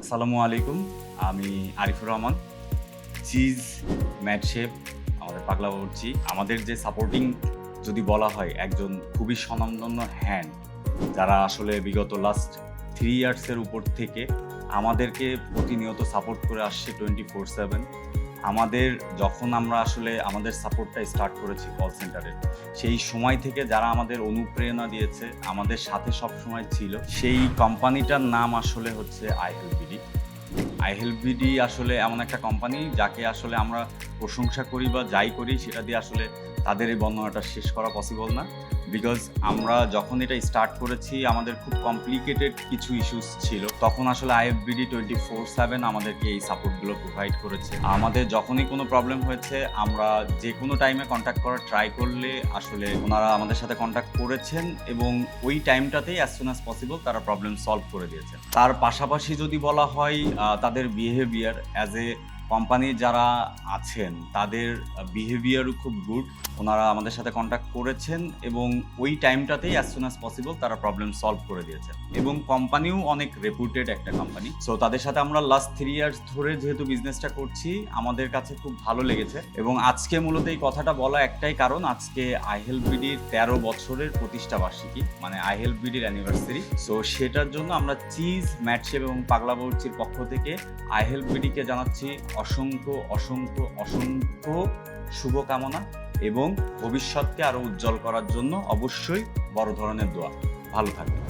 আসসালামু আলাইকুম। আমি আরিফুর রহমান। চিজ, ম্যাট শেফ, আমাদের পাগলা বাবুর্চি। আমাদের যে সাপোর্টিং যদি বলা হয় একজন খুবই স্বনামধন্য হ্যান্ড, যারা আসলে বিগত লাস্ট 3 ইয়ার্সের উপর থেকে আমাদেরকে প্রতিনিয়ত সাপোর্ট করে আসছে 24/7। আমাদের যখন আমরা আসলে আমাদের সাপোর্টটা স্টার্ট করেছি কল সেন্টারের, সেই সময় থেকে যারা আমাদের অনুপ্রেরণা দিয়েছে, আমাদের সাথে সবসময় ছিল, সেই কোম্পানিটার নাম আসলে হচ্ছে আইহেলপিডি। আইহেলপিডি আসলে এমন একটা কোম্পানি যাকে আসলে আমরা প্রশংসা করি বা যাই করি সেটা দিয়ে আসলে তাদের এই বর্ণনাটা শেষ করা পসিবল না। বিকজ আমরা যখন এটা স্টার্ট করেছি আমাদের খুব কমপ্লিকেটেড কিছু ইস্যুস ছিল। তখন আসলে আইএফবিডি 24/7 আমাদেরকে এই সাপোর্টগুলো প্রোভাইড করেছে। আমাদের যখনই কোনো প্রবলেম হয়েছে আমরা যে কোনো টাইমে কন্ট্যাক্ট করার ট্রাই করলে আসলে ওনারা আমাদের সাথে কন্ট্যাক্ট করেছেন এবং ওই টাইমটাতেই অ্যাজ সুন অ্যাজ পসিবল তারা প্রবলেম সলভ করে দিয়েছেন। তার পাশাপাশি যদি বলা হয় তাদের বিহেভিয়ার অ্যাজ এ কোম্পানির যারা আছেন তাদের বিহেভিয়ারও খুব গুড। ওনারা আমাদের সাথে কন্ট্যাক্ট করেছেন এবং ওই টাইমটাতেই অ্যাজ সুন অ্যাজ পসিবল তারা প্রবলেম সলভ করে দিয়েছেন এবং কোম্পানিও অনেক রেপুটেড একটা কোম্পানি। সো তাদের সাথে আমরা লাস্ট 3 ইয়ার্স ধরে যেহেতু বিজনেসটা করছি আমাদের কাছে খুব ভালো লেগেছে এবং আজকে মূলত এই কথাটা বলা একটাই কারণ, আজকে আইহেলপিডির 13 বছরের প্রতিষ্ঠা বার্ষিকী, মানে আইহেলপিডির অ্যানিভার্সারি। সো সেটার জন্য আমরা চিজ, ম্যাট শেফ এবং পাগলা বাবুর্চির পক্ষ থেকে আইহেলপিডিকে জানাচ্ছি অসংখ্য অসংখ্য অসংখ্য শুভকামনা এবং ভবিষ্যৎকে আরো উজ্জ্বল করার জন্য অবশ্যই বড় ধরনের দোয়া। ভালো থাকবেন।